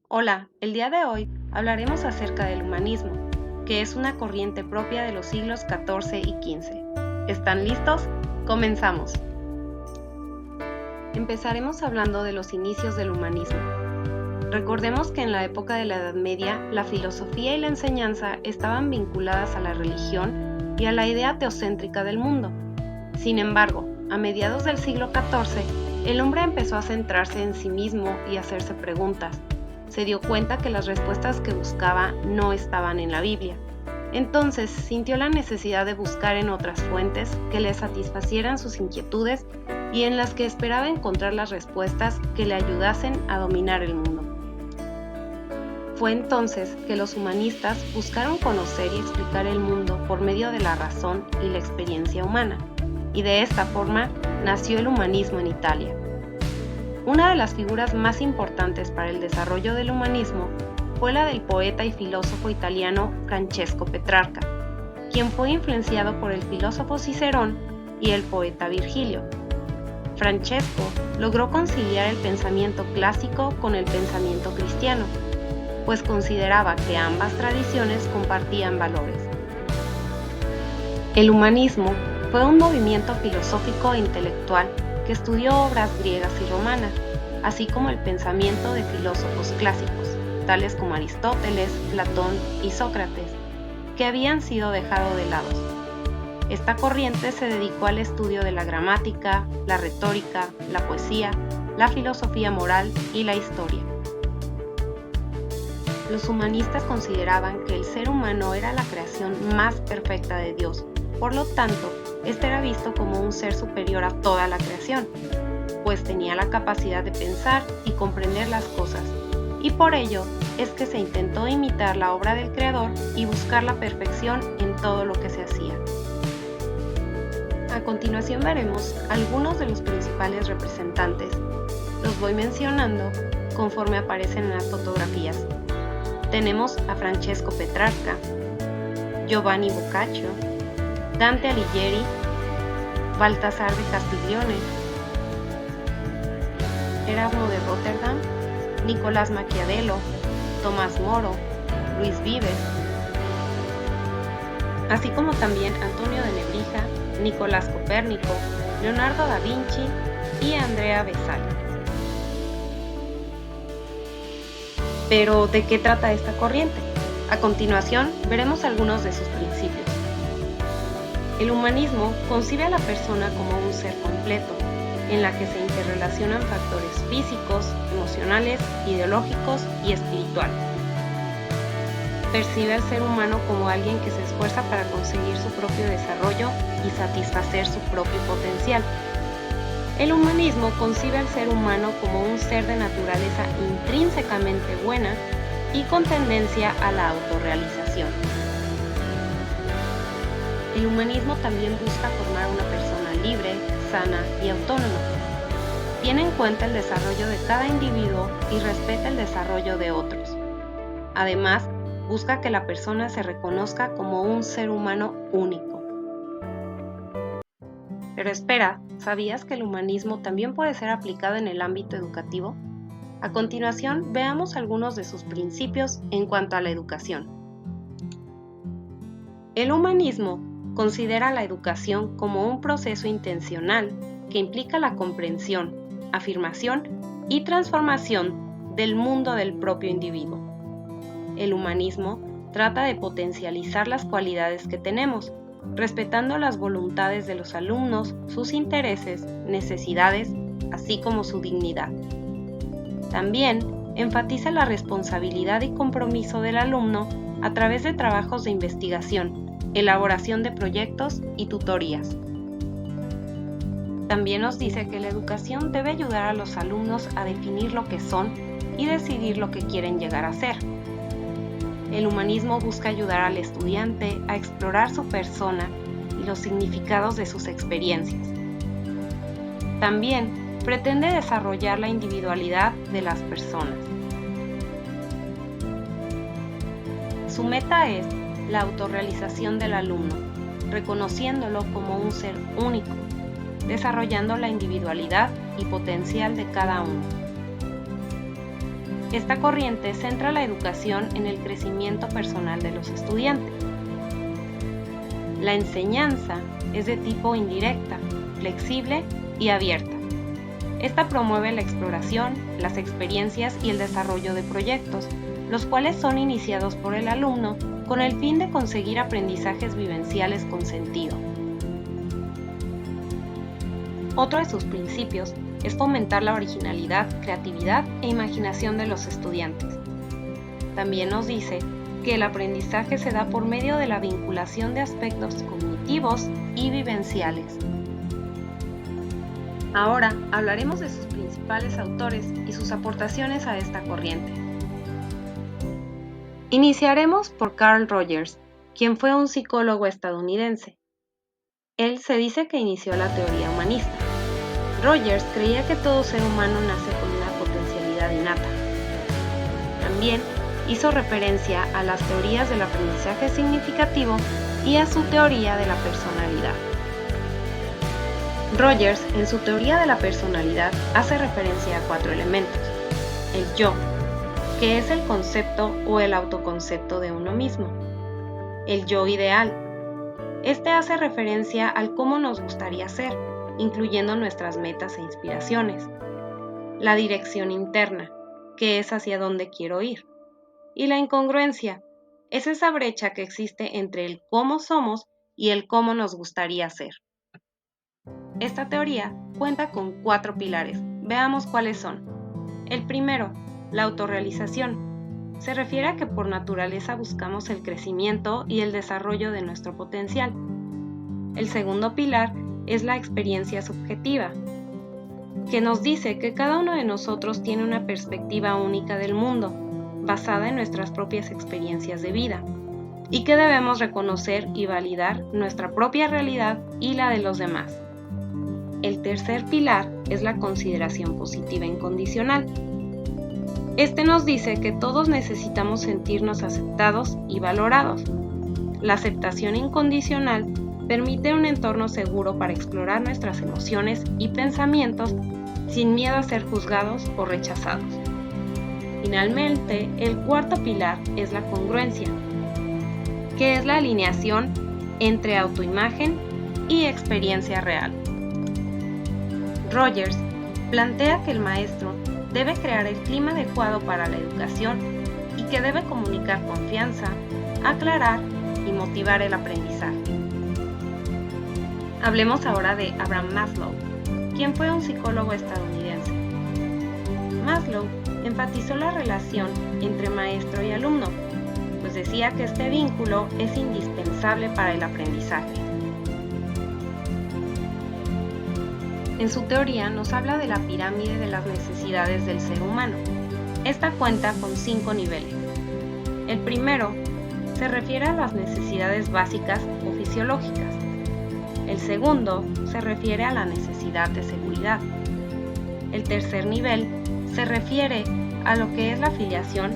Hola, el día de hoy hablaremos acerca del humanismo, que es una corriente propia de los siglos XIV y XV. ¿Están listos? Comenzamos. Empezaremos hablando de los inicios del humanismo. Recordemos que en la época de la Edad Media, la filosofía y la enseñanza estaban vinculadas a la religión y a la idea teocéntrica del mundo. Sin embargo, a mediados del siglo XIV, el hombre empezó a centrarse en sí mismo y a hacerse preguntas. Se dio cuenta que las respuestas que buscaba no estaban en la Biblia. Entonces sintió la necesidad de buscar en otras fuentes que le satisfacieran sus inquietudes y en las que esperaba encontrar las respuestas que le ayudasen a dominar el mundo. Fue entonces que los humanistas buscaron conocer y explicar el mundo por medio de la razón y la experiencia humana, y de esta forma nació el humanismo en Italia. Una de las figuras más importantes para el desarrollo del humanismo fue la del poeta y filósofo italiano Francesco Petrarca, quien fue influenciado por el filósofo Cicerón y el poeta Virgilio. Francesco logró conciliar el pensamiento clásico con el pensamiento cristiano, pues consideraba que ambas tradiciones compartían valores. El humanismo fue un movimiento filosófico e intelectual que estudió obras griegas y romanas, así como el pensamiento de filósofos clásicos, tales como Aristóteles, Platón y Sócrates, que habían sido dejados de lado. Esta corriente se dedicó al estudio de la gramática, la retórica, la poesía, la filosofía moral y la historia. Los humanistas consideraban que el ser humano era la creación más perfecta de Dios, por lo tanto, este era visto como un ser superior a toda la creación, pues tenía la capacidad de pensar y comprender las cosas, y por ello es que se intentó imitar la obra del Creador y buscar la perfección en todo lo que se hacía. A continuación veremos algunos de los principales representantes. Los voy mencionando conforme aparecen en las fotografías. Tenemos a Francesco Petrarca, Giovanni Boccaccio, Dante Alighieri, Baltasar de Castiglione, Erasmo de Rotterdam, Nicolás Maquiavelo, Tomás Moro, Luis Vives, así como también Antonio de Nebrija, Nicolás Copérnico, Leonardo da Vinci y Andrea Vesali. Pero, ¿de qué trata esta corriente? A continuación, veremos algunos de sus principios. El humanismo concibe a la persona como un ser completo, en la que se interrelacionan factores físicos, emocionales, ideológicos y espirituales. Percibe al ser humano como alguien que se esfuerza para conseguir su propio desarrollo y satisfacer su propio potencial. El humanismo concibe al ser humano como un ser de naturaleza intrínsecamente buena y con tendencia a la autorrealización. El humanismo también busca formar una persona libre, sana y autónoma. Tiene en cuenta el desarrollo de cada individuo y respeta el desarrollo de otros. Además, busca que la persona se reconozca como un ser humano único. Pero espera, ¿sabías que el humanismo también puede ser aplicado en el ámbito educativo? A continuación, veamos algunos de sus principios en cuanto a la educación. El humanismo considera la educación como un proceso intencional que implica la comprensión, afirmación y transformación del mundo del propio individuo. El humanismo trata de potencializar las cualidades que tenemos, respetando las voluntades de los alumnos, sus intereses, necesidades, así como su dignidad. También enfatiza la responsabilidad y compromiso del alumno a través de trabajos de investigación, elaboración de proyectos y tutorías. También nos dice que la educación debe ayudar a los alumnos a definir lo que son y decidir lo que quieren llegar a ser. El humanismo busca ayudar al estudiante a explorar su persona y los significados de sus experiencias. También pretende desarrollar la individualidad de las personas. Su meta es la autorrealización del alumno, reconociéndolo como un ser único, desarrollando la individualidad y potencial de cada uno. Esta corriente centra la educación en el crecimiento personal de los estudiantes. La enseñanza es de tipo indirecta, flexible y abierta. Esta promueve la exploración, las experiencias y el desarrollo de proyectos, los cuales son iniciados por el alumno con el fin de conseguir aprendizajes vivenciales con sentido. Otro de sus principios es fomentar la originalidad, creatividad e imaginación de los estudiantes. También nos dice que el aprendizaje se da por medio de la vinculación de aspectos cognitivos y vivenciales. Ahora hablaremos de sus principales autores y sus aportaciones a esta corriente. Iniciaremos por Carl Rogers, quien fue un psicólogo estadounidense. Él se dice que inició la teoría humanista. Rogers creía que todo ser humano nace con una potencialidad innata. También hizo referencia a las teorías del aprendizaje significativo y a su teoría de la personalidad. Rogers, en su teoría de la personalidad, hace referencia a 4 elementos. El yo, que es el concepto o el autoconcepto de uno mismo. El yo ideal. Este hace referencia al cómo nos gustaría ser, incluyendo nuestras metas e inspiraciones. La dirección interna, que es hacia dónde quiero ir. Y la incongruencia, es esa brecha que existe entre el cómo somos y el cómo nos gustaría ser. Esta teoría cuenta con 4 pilares. Veamos cuáles son. El primero, la autorrealización. Se refiere a que por naturaleza buscamos el crecimiento y el desarrollo de nuestro potencial. El segundo pilar es la experiencia subjetiva, que nos dice que cada uno de nosotros tiene una perspectiva única del mundo, basada en nuestras propias experiencias de vida, y que debemos reconocer y validar nuestra propia realidad y la de los demás. El tercer pilar es la consideración positiva incondicional. Este nos dice que todos necesitamos sentirnos aceptados y valorados. La aceptación incondicional permite un entorno seguro para explorar nuestras emociones y pensamientos sin miedo a ser juzgados o rechazados. Finalmente, el cuarto pilar es la congruencia, que es la alineación entre autoimagen y experiencia real. Rogers plantea que el maestro debe crear el clima adecuado para la educación y que debe comunicar confianza, aclarar y motivar el aprendizaje. Hablemos ahora de Abraham Maslow, quien fue un psicólogo estadounidense. Maslow enfatizó la relación entre maestro y alumno, pues decía que este vínculo es indispensable para el aprendizaje. En su teoría nos habla de la pirámide de las necesidades del ser humano. Esta cuenta con 5 niveles. El primero se refiere a las necesidades básicas o fisiológicas. El segundo se refiere a la necesidad de seguridad. El tercer nivel se refiere a lo que es la afiliación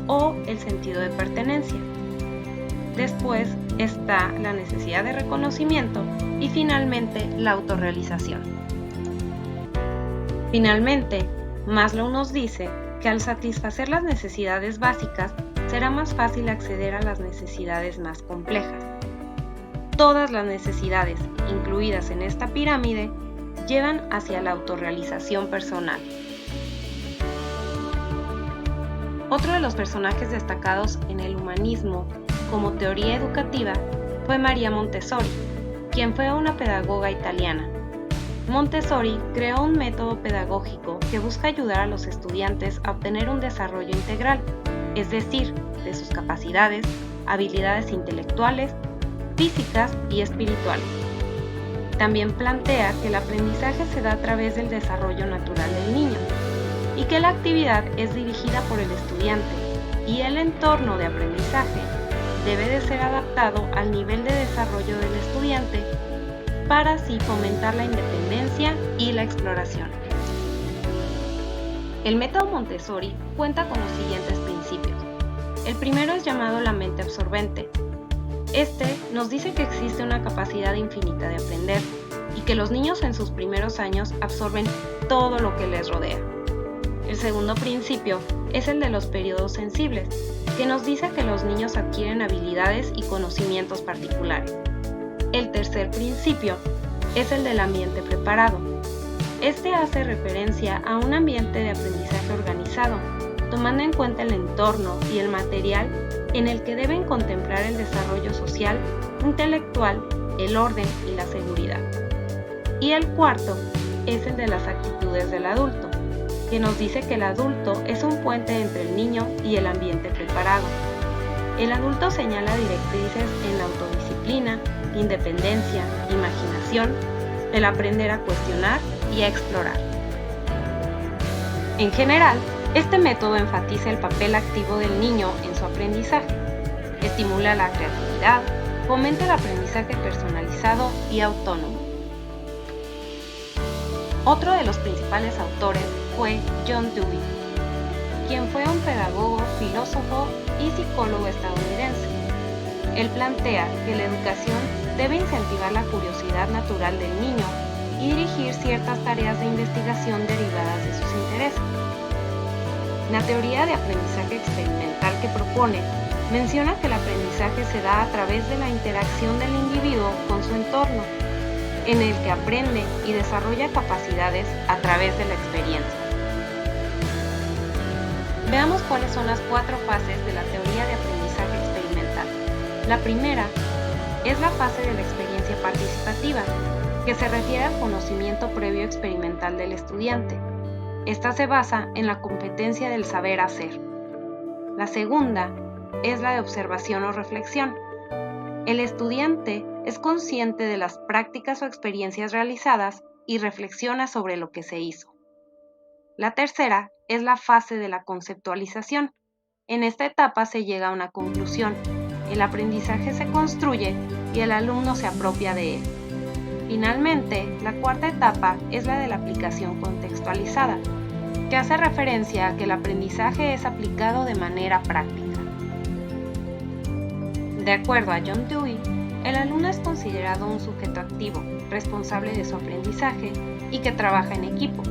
o el sentido de pertenencia. Después está la necesidad de reconocimiento y finalmente la autorrealización. Finalmente, Maslow nos dice que al satisfacer las necesidades básicas será más fácil acceder a las necesidades más complejas. Todas las necesidades incluidas en esta pirámide llevan hacia la autorrealización personal. Otro de los personajes destacados en el humanismo como teoría educativa fue María Montessori, quien fue una pedagoga italiana. Montessori creó un método pedagógico que busca ayudar a los estudiantes a obtener un desarrollo integral, es decir, de sus capacidades, habilidades intelectuales, físicas y espirituales. También plantea que el aprendizaje se da a través del desarrollo natural del niño y que la actividad es dirigida por el estudiante y el entorno de aprendizaje debe de ser adaptado al nivel de desarrollo del estudiante para así fomentar la independencia y la exploración. El método Montessori cuenta con los siguientes principios. El primero es llamado la mente absorbente. Este nos dice que existe una capacidad infinita de aprender y que los niños en sus primeros años absorben todo lo que les rodea. El segundo principio es el de los periodos sensibles, que nos dice que los niños adquieren habilidades y conocimientos particulares. El tercer principio es el del ambiente preparado. Este hace referencia a un ambiente de aprendizaje organizado, tomando en cuenta el entorno y el material en el que deben contemplar el desarrollo social, intelectual, el orden y la seguridad. Y el cuarto es el de las actitudes del adulto, que nos dice que el adulto es un puente entre el niño y el ambiente preparado. El adulto señala directrices en la autodisciplina, independencia, imaginación, el aprender a cuestionar y a explorar. En general, este método enfatiza el papel activo del niño en su aprendizaje, estimula la creatividad, fomenta el aprendizaje personalizado y autónomo. Otro de los principales autores fue John Dewey, quien fue un pedagogo, filósofo y psicólogo estadounidense. Él plantea que la educación debe incentivar la curiosidad natural del niño y dirigir ciertas tareas de investigación derivadas de sus intereses. La teoría de aprendizaje experimental que propone menciona que el aprendizaje se da a través de la interacción del individuo con su entorno, en el que aprende y desarrolla capacidades a través de la experiencia. Veamos cuáles son las 4 fases de la teoría de aprendizaje experimental. La primera es la fase de la experiencia participativa, que se refiere al conocimiento previo experimental del estudiante. Esta se basa en la competencia del saber hacer. La segunda es la de observación o reflexión. El estudiante es consciente de las prácticas o experiencias realizadas y reflexiona sobre lo que se hizo. La tercera es la fase de la conceptualización. En esta etapa se llega a una conclusión. El aprendizaje se construye y el alumno se apropia de él. Finalmente, la cuarta etapa es la de la aplicación contextualizada, que hace referencia a que el aprendizaje es aplicado de manera práctica. De acuerdo a John Dewey, el alumno es considerado un sujeto activo, responsable de su aprendizaje y que trabaja en equipo,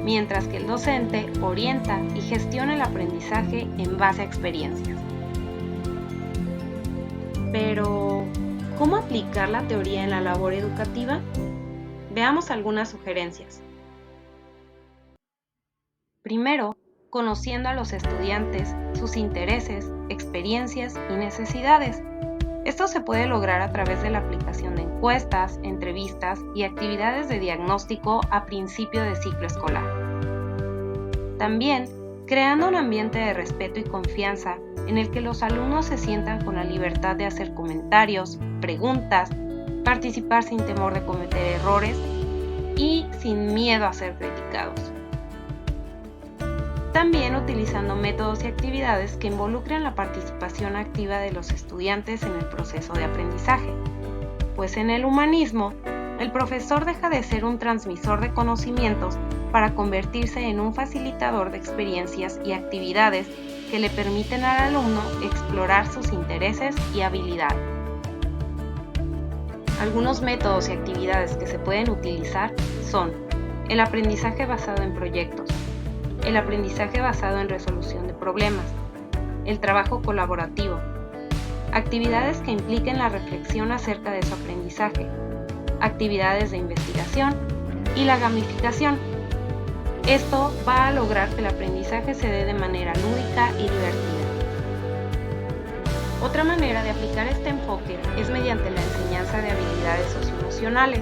mientras que el docente orienta y gestiona el aprendizaje en base a experiencias. Pero, ¿cómo aplicar la teoría en la labor educativa? Veamos algunas sugerencias. Primero, conociendo a los estudiantes, sus intereses, experiencias y necesidades. Esto se puede lograr a través de la aplicación de encuestas, entrevistas y actividades de diagnóstico a principio de ciclo escolar. También, creando un ambiente de respeto y confianza en el que los alumnos se sientan con la libertad de hacer comentarios, preguntas, participar sin temor de cometer errores y sin miedo a ser criticados. También utilizando métodos y actividades que involucren la participación activa de los estudiantes en el proceso de aprendizaje, pues en el humanismo, el profesor deja de ser un transmisor de conocimientos para convertirse en un facilitador de experiencias y actividades que le permiten al alumno explorar sus intereses y habilidades. Algunos métodos y actividades que se pueden utilizar son el aprendizaje basado en proyectos, el aprendizaje basado en resolución de problemas, el trabajo colaborativo, actividades que impliquen la reflexión acerca de su aprendizaje, actividades de investigación y la gamificación. Esto va a lograr que el aprendizaje se dé de manera lúdica y divertida. Otra manera de aplicar este enfoque es mediante la enseñanza de habilidades socioemocionales,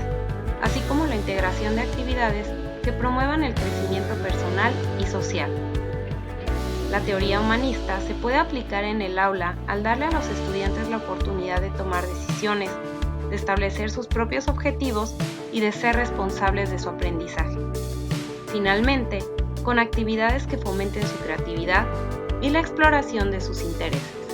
así como la integración de actividades que promuevan el crecimiento personal y social. La teoría humanista se puede aplicar en el aula al darle a los estudiantes la oportunidad de tomar decisiones, de establecer sus propios objetivos y de ser responsables de su aprendizaje. Finalmente, con actividades que fomenten su creatividad y la exploración de sus intereses.